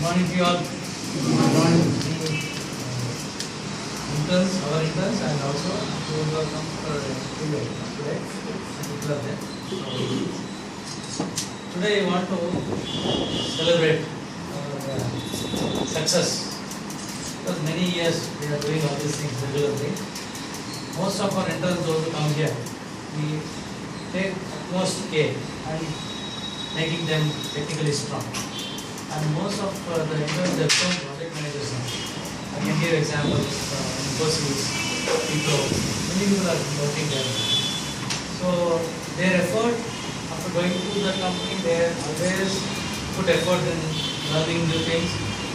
morning to you all. Good morning to interns, our interns, and also those who have come for today. Today we want to celebrate our success. Because many years we are doing all these things regularly. Most of our interns those who come here, we take utmost care and making them technically strong. And most of the interns have become project managers now. I can give examples, Infosys, Wipro, many people are working there. So their effort after going to the company, they always put effort in learning new things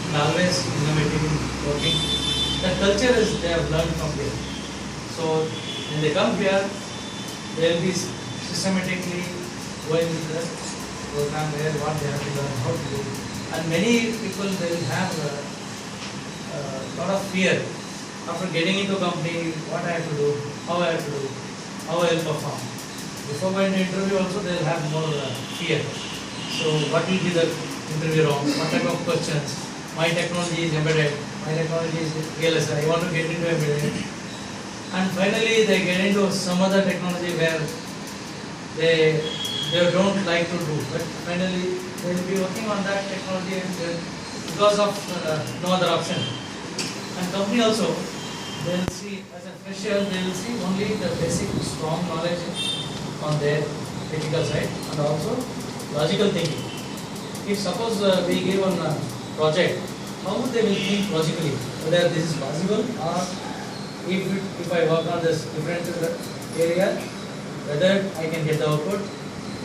and always innovating in working. That culture is they have learned from here. So when they come here, they will be systematically going with the program where what they have to learn, how to do. And many people they will have a lot of fear after getting into a company, what I have to do, how I have to do, how I will perform. Before going to interview also they will have more fear. So what will be the interview round, what type of questions, my technology is embedded, my technology is VLSI, I want to get into embedded. And finally they get into some other technology where they don't like to do, but finally they will be working on that technology because of no other option. And company also, they will see as a fresher, they will see only the basic strong knowledge on their technical side and also logical thinking. If suppose we give one project, how they will think logically, whether this is possible or if I work on this different area, whether I can get the output.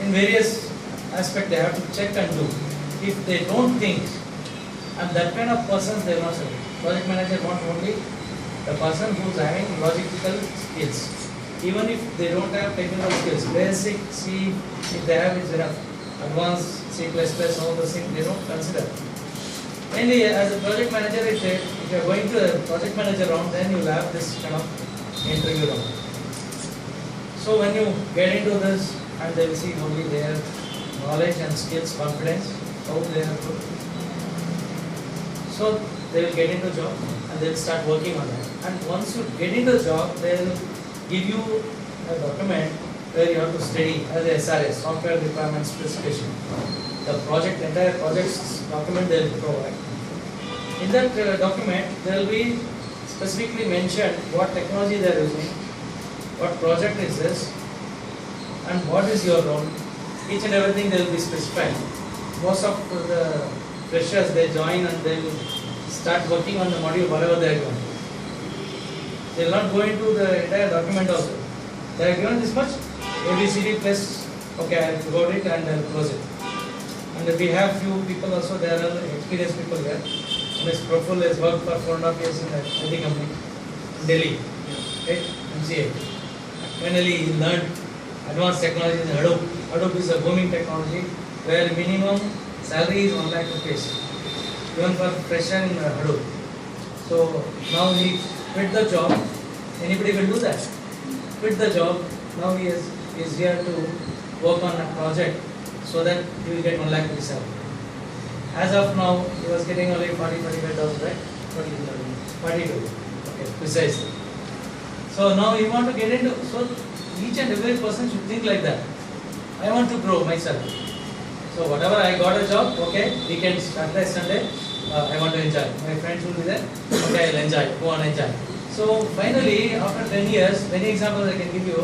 In various aspects they have to check and do. If they don't think, and that kind of persons they want to. Project manager wants only the person who is having logical skills. Even if they don't have technical skills, basic C, if they have is enough. Advanced C++, all those things they don't consider. Mainly as a project manager, if you are going to a project manager round, then you will have this kind of interview round. So when you get into this, and they will see only their knowledge and skills, confidence, how they have to. So they will get into job and they will start working on that. And once you get into the job, they will give you a document where you have to study as a SRS, software requirement specification. The project, entire project's document they will provide. In that document, there will be specifically mentioned what technology they are using, what project is this, and what is your role. Each and everything they will be specified. Most of the freshers they join and they will start working on the module whatever they are given. They will not go into the entire document also. They are given this much ABCD plus, okay, I have got it and I will close it. And we have few people also, there are experienced people here. Ms. Praful has worked for 4.5 years in an IT company in Delhi, right? MCA. Finally he learned advanced technology in Hadoop. Hadoop is a booming technology where minimum salary is 1 lakh rupees, even for fresher in Hadoop. So now he quit the job. Anybody will do that. Quit the job. Now he is here to work on a project so that he will get 1 lakh rupees salary. As of now, he was getting only 45,000, right? 42. Okay, precisely. So now you want to get into, so each and every person should think like that. I want to grow myself. So whatever I got a job, okay, weekend, Saturday, Sunday, I want to enjoy. My friends will be there, okay, I'll enjoy, go on enjoy. So finally, after 10 years, many examples I can give you.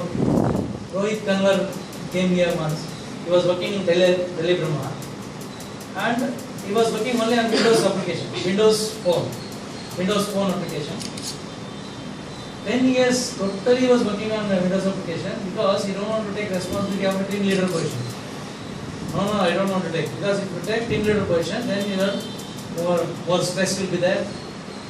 Rohit Kanwar came here once. He was working in Delhi Brahma. And he was working only on Windows application, Windows phone application. 10 years totally was working on the Windows application because he don't want to take responsibility of a team leader position. No, I don't want to take. Because if you take team leader position, then you know more stress will be there,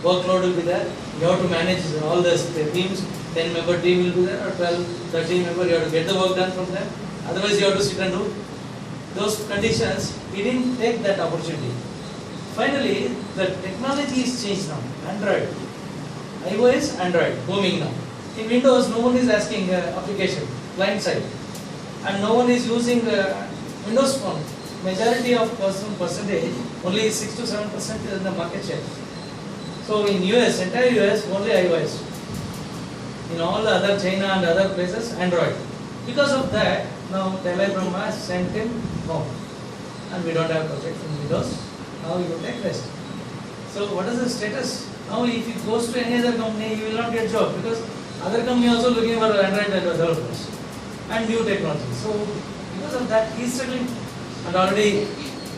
workload will be there. You have to manage all the teams. 10-member team will be there, or 12, 13 member. You have to get the work done from them. Otherwise, you have to sit and do. Those conditions, we didn't take that opportunity. Finally, the technology is changed now. Android. iOS, Android, booming now. In Windows, no one is asking application, client side. And no one is using Windows Phone. majority of percentage, only 6 to 7% is the market share. So in US, entire US, only iOS. In all the other China and other places, Android. Because of that, now Telai Brahma has sent him home. And we don't have project in Windows. Now you take rest. So what is the status? Now if he goes to any other company, he will not get job because other company also looking for Android developers and new technology. So because of that, he is struggling. And already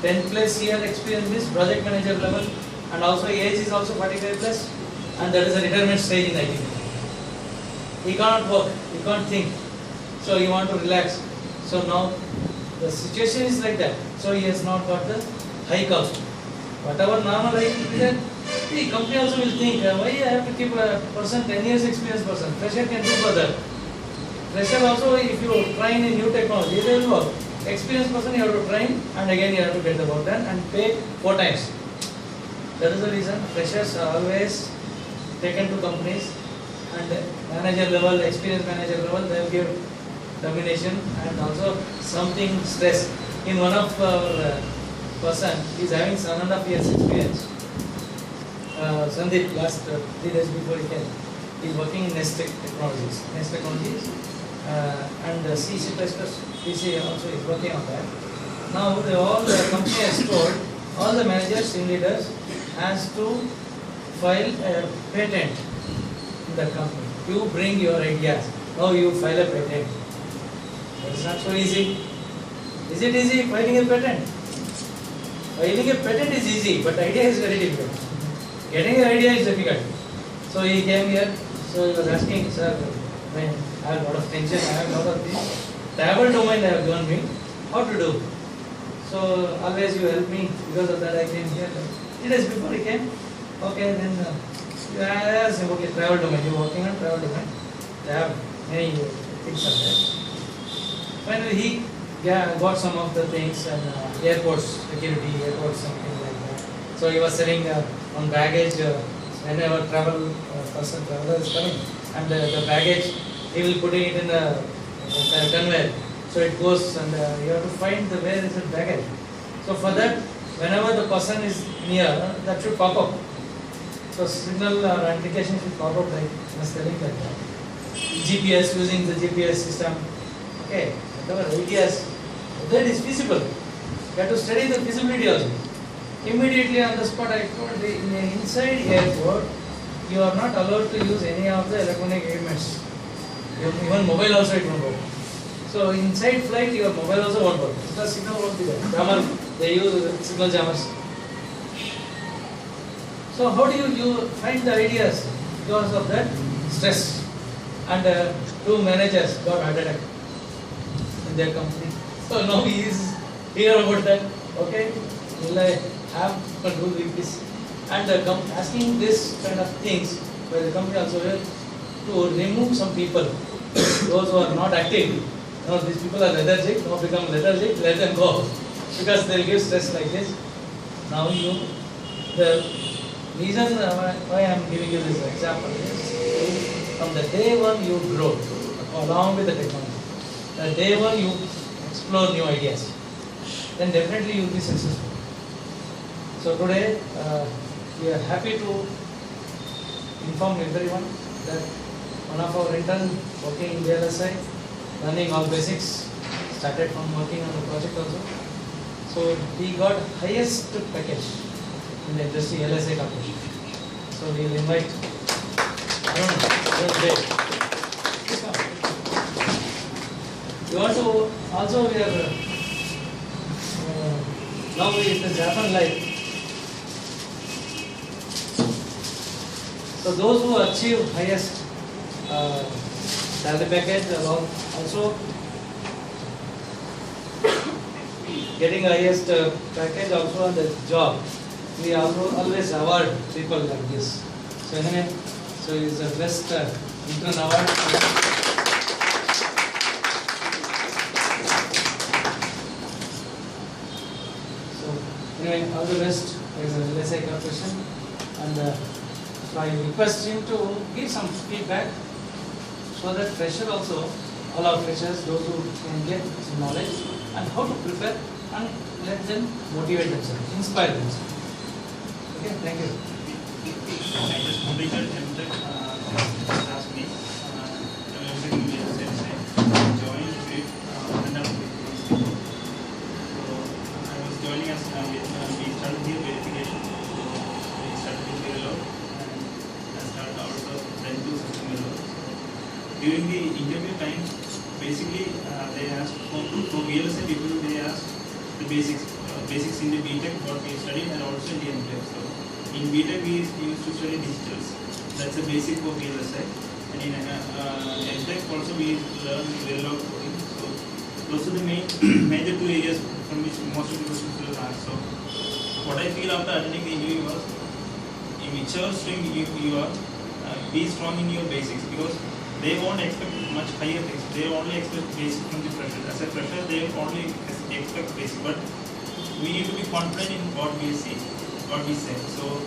10 plus year experience is project manager level, and also age is also 45 plus, and that is a retirement stage in IT. He cannot work, he can't think. So he want to relax. So now the situation is like that. So he has not got the hike also. Whatever normal hike is there, the company also will think, why I have to keep a person, 10 years experience person. Fresher can do further. Fresher also, if you train in new technology, they will work. Experienced person you have to train, and again you have to get the work done and pay 4 times. That is the reason freshers are always taken to companies, and manager level, experienced manager level, they will give domination and also something stress. In one of our person, he is having 7.5 years experience. Sandeep, last 3 days before he came, he is working in Nest Technologies. Nest Technologies and C++, PC also is working on that. Now all the company has told, all the managers, team leaders has to file a patent in the company. You bring your ideas. Now you file a patent. It's not so easy. Is it easy filing a patent? Filing a patent is easy, but idea is very difficult. Getting an idea is difficult. So he came here, so he was asking, sir, I have a lot of tension, I have a lot of things. Travel domain they have given me, how to do? So always you help me, because of that I came here. 3 days before he came, okay, then I asked him, okay, travel domain, you are working on travel domain. They have many things on that. Finally he got some of the things, and airports, security, airports, something like that. So he was selling on baggage, whenever traveler is coming, and the baggage, he will put it in a conveyor. So it goes, and you have to find the where is the baggage. So for that, whenever the person is near, that should pop up. So signal or indication should pop up like telling like that. GPS, using the GPS system. Okay, whatever ideas, that is feasible. You have to study the feasibility also. Immediately on the spot, I told in the inside airport, you are not allowed to use any of the electronic equipments. Even mobile also it won't work. So inside flight, your mobile also won't work. The signal won't be there. Jammer, they use signal jammers. So how do you find the ideas? Because of that stress. And 2 managers got heart attack in their company. So now he is here about that. Okay, will I have to do with this? And asking this kind of things, where the company also will to remove some people, those who are not active. Now these people are lethargic, now become lethargic, let them go, because they will give stress like this. Now the reason why I am giving you this example is, from the day one you grow along with the technology, the day one you explore new ideas, then definitely you will be successful. So today we are happy to inform everyone that one of our intern working in JLSI, learning all basics, started from working on the project also. So he got highest package in the industry, LSI company. So we will invite Arun. You want to also, we are now it has happened like, so those who achieve highest salary package along also getting highest package also on the job, we also always award people like this. So anyway, so it's the best intern award. So anyway, all the best as a LSI corporation, and so I request him to give some feedback, so that fresher also, all our freshers, those who can get some knowledge and how to prepare and let them motivate themselves, inspire themselves. Okay, thank you. I just completed MTech last week. Everything we said, joined with so I was joining as we started here verification. So we started with Verilog and I started also then to system Verilog. During the interview time, basically they asked for VLSI people, they asked the basics in the BTech what we studied and also in the MTech. So in BTech we used to study digitals. That's the basic for VLSI. And in MTech also we learn Verilog coding. So those are the major two areas from which most of the questions will ask. So what I feel after attending the interview was, in whichever stream you are, be strong in your basics, because they won't expect much higher things. They only expect basic from the fresher. As a fresher, they only expect basic. But we need to be confident in what we see, what we say. So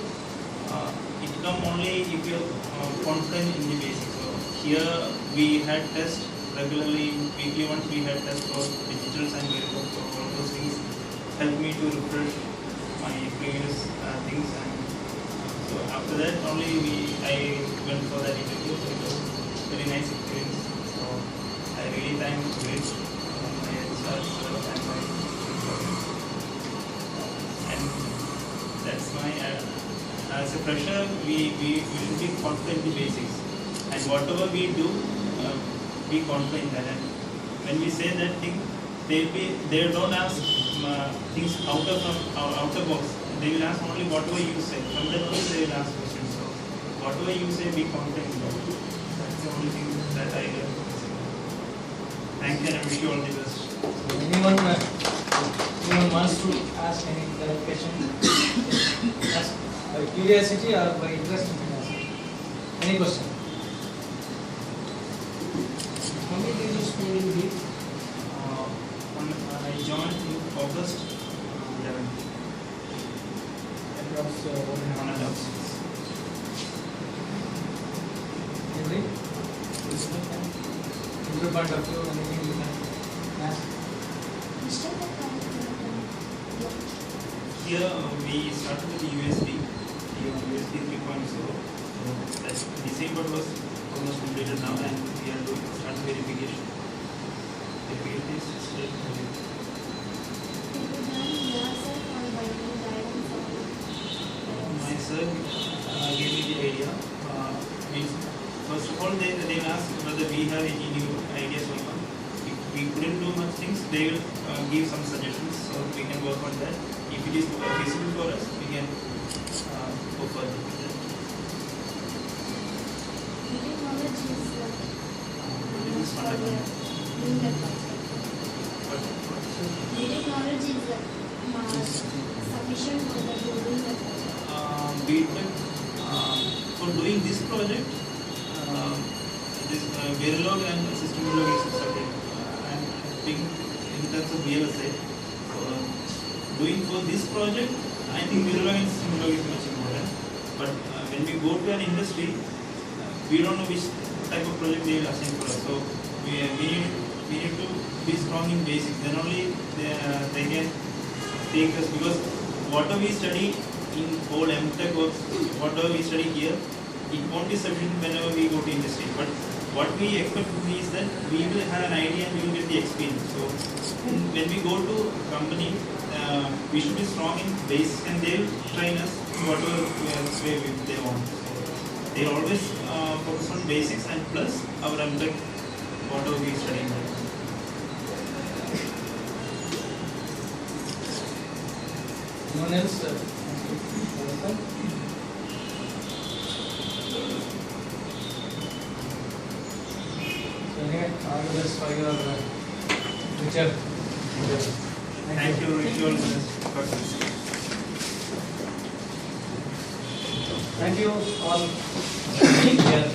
it come only if you are confident in the basics. So here we had tests regularly, weekly once we had tests for digitals and Verilog. So all those things helped me to refresh my previous things. And so after that only I went for that interview. So it was very nice experience. So I really thank my HRs and my and that's my as a fresher we should be confident in the basics, and whatever we do be confident in that. And when we say that thing, they don't ask things out of box. They will ask only whatever you say. From that only they will ask questions. So whatever you say, be confident about. That's the only thing that I learned. Thank you, and I wish you all the best. So anyone wants to ask any clarification? Ask by curiosity or by interest in asking. Any question? How many days of school will be? I joined in August 11th. Across 1.5. Henry? From your point of view, anything you can ask? Here we started with the USB 3.0. So that's December was almost completed now, and we are doing start verification. Verification is still going. My sir gave me the idea. Means first of all they asked whether we have any new ideas going on. If we couldn't do much things, they will give some suggestions, so we can work on that. If it is feasible for us, we can go further with that. This is fundamental. Needed knowledge is sufficient for the building the project. For doing this project, this Verilog and system Verilog is separate. I am thinking in terms of VLSI. Doing for this project, I think Verilog and system Verilog is much important. But when we go to an industry, we don't know which type of project they will assign for us. So we need to be strong in basics. Then only they can take us, because whatever we study in whole MTech works, whatever we study here, it won't be sufficient whenever we go to industry. But what we expect is that we will have an idea and we will get the experience. So when we go to company, we should be strong in basics, and they will train us whatever way they want. So they always focus on basics and plus our MTech, whatever we study. No one else? So anyway, all the best for your future. Thank you, Ritual. Thank you all for being here.